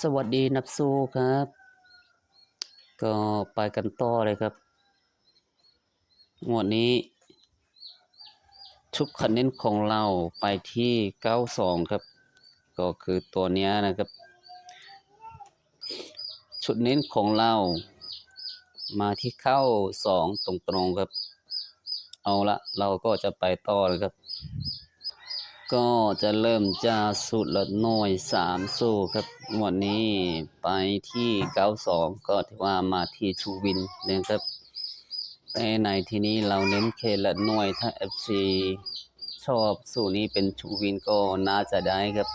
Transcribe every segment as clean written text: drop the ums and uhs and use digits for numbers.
สวัสดีนักสู้ครับก็ไปกันต่อเลยครับงวดนี้ชุดคะแนนของเราไปที่92ครับก็คือตัวเนี้ยนะครับชุดเน้นของเรามาที่เข้า2ตรงๆครับเอาละเราก็จะไปต่อเลยครับก็จะเริ่มจากสูตรละหน่วย3สู้ครับงวดนี้ไปที่92ก็ถือว่ามาที่ชูวินเลยครับแต่ในที่นี้เราเน้นเคละหน่วยถ้า FC ชอบสูตรนี้เป็นชูวินก็น่าจะได้ครับ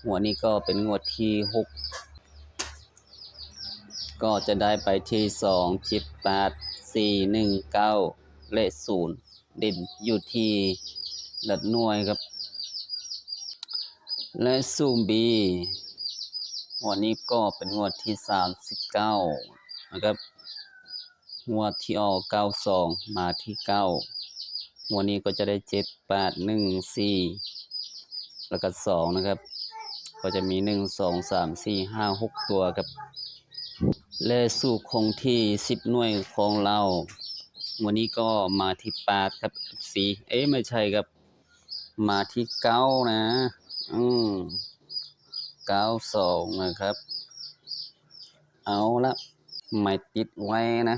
งวดนี้ก็เป็นงวดที่6ก็จะได้ไปที่2 7 8 4 1 9และ0เด่นอยู่ที่หลักหน่วยครับและซูมบีงวดนี้ก็เป็นงวดที่39นะครับงวดที่ออก92มาที่9งวดนี้ก็จะได้7 8 1 4แล้วก็2นะครับก็จะมี1 2 3 4 5 6ตัวครับและสู่คงที่10หน่วยของเราวันนี้ก็มาที่8ครับ4ไม่ใช่ครับมาที่9นะ92นะครับเอาละไม่ติดไว้นะ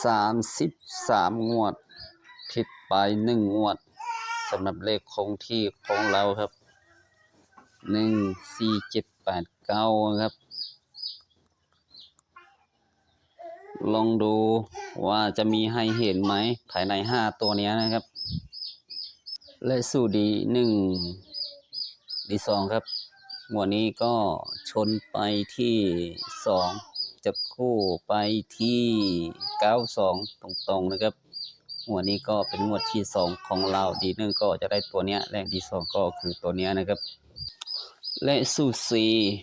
33งวดผิดไป1งวดสำหรับเลขคงที่ของเราครับ1 4 7 8 9ครับลองดูว่าจะมีให้เห็นไหมภายใน5ตัวนี้นะครับและสูดี1ดี2ครับงวดนี้ก็ชนไปที่2จับคู่ไปที่92ตรงๆนะครับงวดนี้ก็เป็นงวดที่2ของเราดี1ก็จะได้ตัวเนี้ยและดี2ก็คือตัวเนี้ยนะครับและสูตร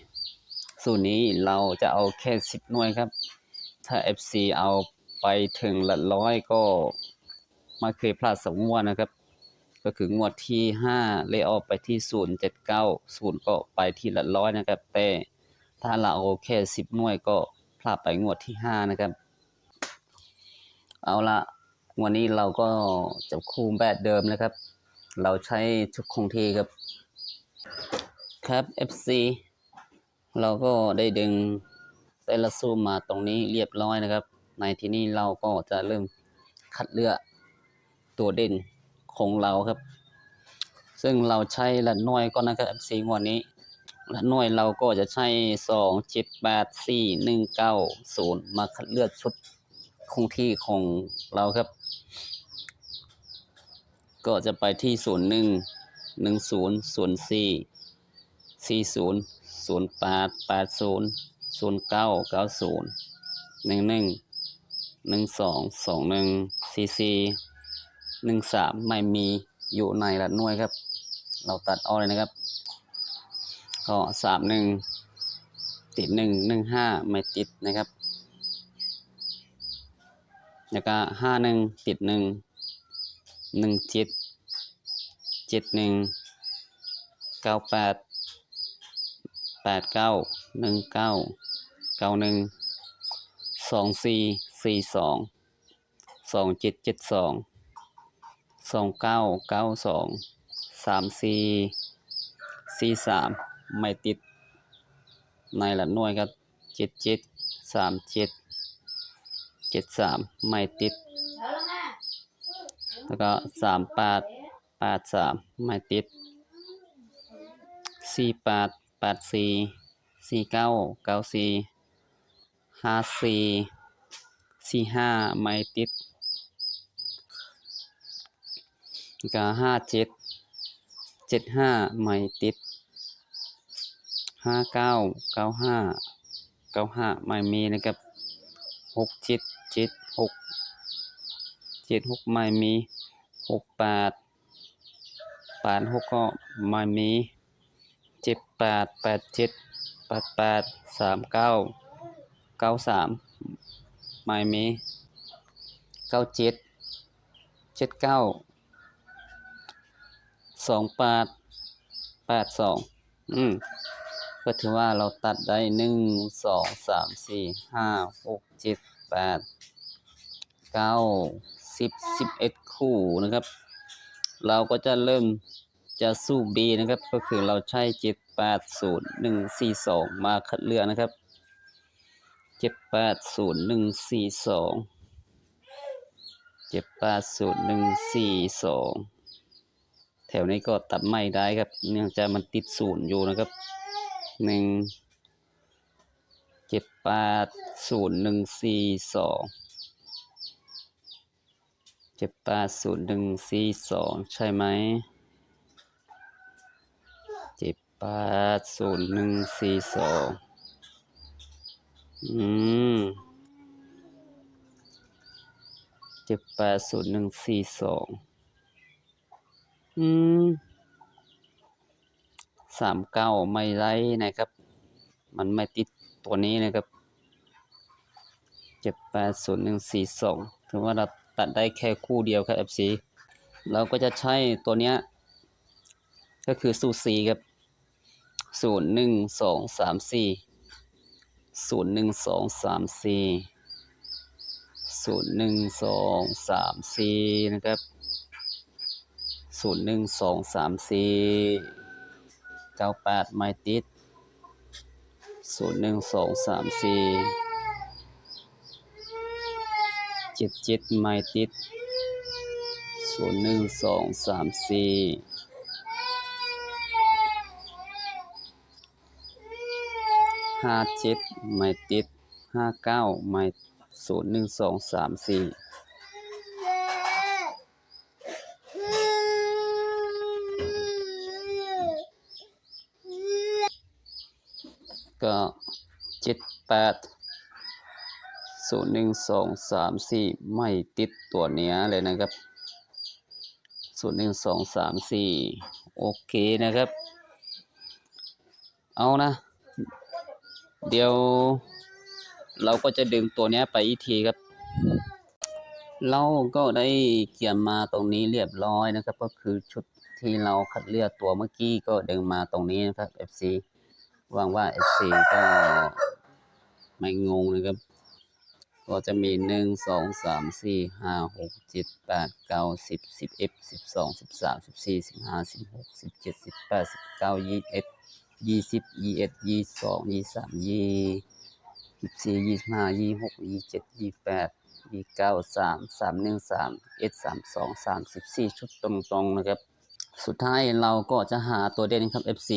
4สูตรนี้เราจะเอาแค่10หน่วยครับถ้า FC เอาไปถึงหลักร้อยก็ไม่เคยพลาดสักงวดนะครับก็คืองวดที่5เลยออกไปที่079 0ก็ไปที่หลักร้อยนะครับแต่ถ้าเราเอาแค่10หน่วยก็พลาดไปงวดที่5นะครับเอาละวันนี้เราก็จะคู่แบบเดิมนะครับเราใช้ชุดคงที่ครับ FC เราก็ได้ดึงแต่ละซูมมาตรงนี้เรียบร้อยนะครับในที่นี้เราก็จะเริ่มคัดเลือกตัวเด่นของเราครับซึ่งเราใช้ละหน่วยก็นะครับ FC งวดนี้ละหน่วยเราก็จะใช้2 7 8 4 1 9 0มาคัดเลือกชุดคงที่ของเราครับก็จะไปที่01 10 04 40 08 80 09 90 11 12 21 44 13ไม่มีอยู่ในหลักหน่วยครับเราตัดออกเลยนะครับก็31ติด1 15ไม่ติดนะครับแล้วก็51ติด1 17 71 98 89 19 91 24 42 27 72 29 92 34 43ไม่ติดในหลักหน่วยครับ77 37 73ไม่ติดแล้วก็38 83ไม่ติด48 84 49 94 54 45ไม่ติดแล้วก็57 75ไม่ติด59 95 95ไม่มีนะครับ67 76 76ไม่มี68 86ก็ไม่มี78 87 88 39 93ไม่มี97 79 28 82 ก็ถือว่าเราตัดได้1 2 3 4 5 6 7 8 9 10 11 คู่นะครับเราก็จะเริ่มจะสู้ B นะครับก็คือเราใช้7 8 0 1 4 2มาคัดเลือกนะครับ7 8 0 1 4 2 7 8 0 1 4 2แถวนี้ก็ตัดไม่ได้ครับเนื่องจากมันติด0อยู่นะครับ1 7 8 0 1 4 2 7 8 0 1 4 2ใช่ไหม7 8 0 1 4 27 8 0 1 4 239ไม่ได้นะครับมันไม่ติดตัวนี้นะครับ7 8 0 1 4 2ถือว่าเราตัดได้แค่คู่เดียวครับ FC เราก็จะใช้ตัวเนี้ยก็คือสูตร4ครับ0 1 2 3 4 0 1 2 3 4 0 1 2 3 4นะครับ0 1 2 3 4 98ไม่ติด0 1 2 3 4 77ไม่ติด0 1 2 3 4 57ไม่ติด59ไม่0 1 2 3 4ก็78 0 1 2 3 4ไม่ติดตัวเนี้ยเลยนะครับ0 1 2 3 4โอเคนะครับเอานะเดี๋ยวเราก็จะดึงตัวเนี้ยไปอีกทีครับเราก็ได้เขียนมาตรงนี้เรียบร้อยนะครับก็คือชุดที่เราคัดเลือกตัวเมื่อกี้ก็ดึงมาตรงนี้นะครับ FC หวังว่า FC ก็ไม่งงนะครับก็จะมี1 2 3 4 5 6 7 8 9 10 11 12 13 14 15 16 17 18 19 21 20 21 22 23 24 25 26 27 28 29 3 31 31 32 34ชุดตรงๆนะครับสุดท้ายเราก็จะหาตัวเด่นครับ FC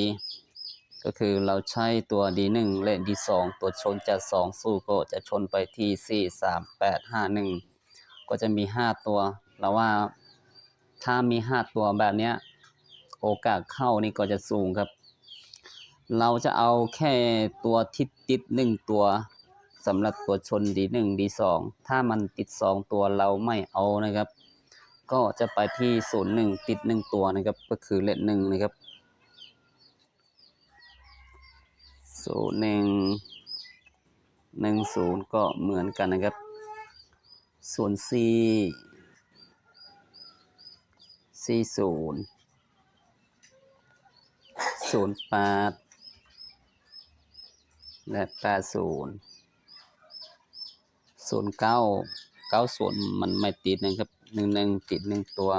ก็คือเราใช้ตัว D1 และ D2 ตัวชนจาก2สู้ก็จะชนไปที่4 3 8 5 1ก็จะมี5ตัวเราว่าถ้ามี5ตัวแบบเนี้ยโอกาสเข้านี่ก็จะสูงครับเราจะเอาแค่ตัวที่ติด1ตัวสำหรับตัวชน D1 D2 ถ้ามันติด2ตัวเราไม่เอานะครับก็จะไปที่01ติด1ตัวนะครับก็คือเลข1นะครับ0110ก็เหมือนกันนะครับ04 40 08และ80 09 90มันไม่ติดนะครับ11ติด1ตัว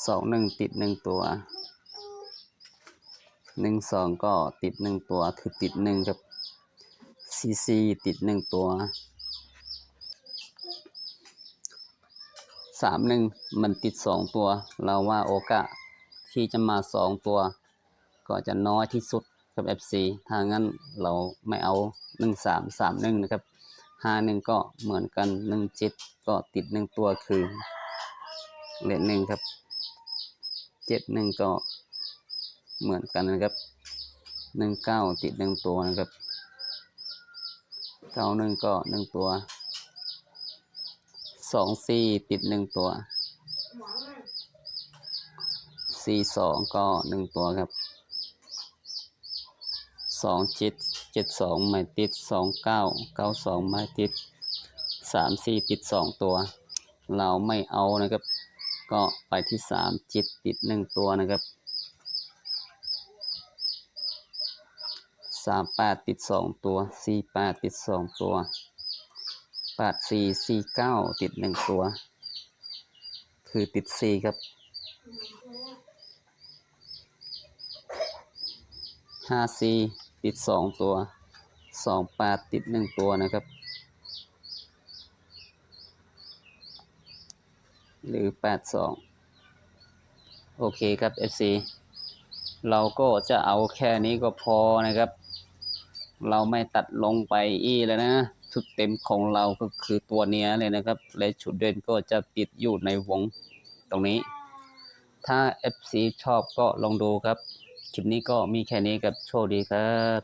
21ติด1ตัว12ก็ติด1ตัวคือติด1ครับ44ติด1ตัว31มันติด2ตัวเราว่าโอกาสที่จะมา2ตัวก็จะน้อยที่สุดกับ FC ถ้างั้นเราไม่เอา1331นะครับ51ก็เหมือนกัน17ก็ติด1ตัวคือเลข1ครับ71ก็เหมือนกันนะครับ19ติด1ตัวนะครับ91ก็1ตัว24ติด1ตัว42ก็1ตัวครับ27 72ไม่ติด29 92ไม่ติด34ติด2ตัวเราไม่เอานะครับ ก็ไปที่3จิตติด1ตัวนะครับ38ติด2ตัว48ติด2ตัว8449ติด1ตัวคือติด4ครับ54ติด2ตัว28ติด1ตัวนะครับหรือ82โอเคครับ FC เราก็จะเอาแค่นี้ก็พอนะครับเราไม่ตัดลงไปแล้วนะชุดเต็มของเราก็คือตัวนี้เลยนะครับและชุดเด่นก็จะติดอยู่ในวงตรงนี้ถ้า FC ชอบก็ลองดูครับคลิปนี้ก็มีแค่นี้ครับโชคดีครับ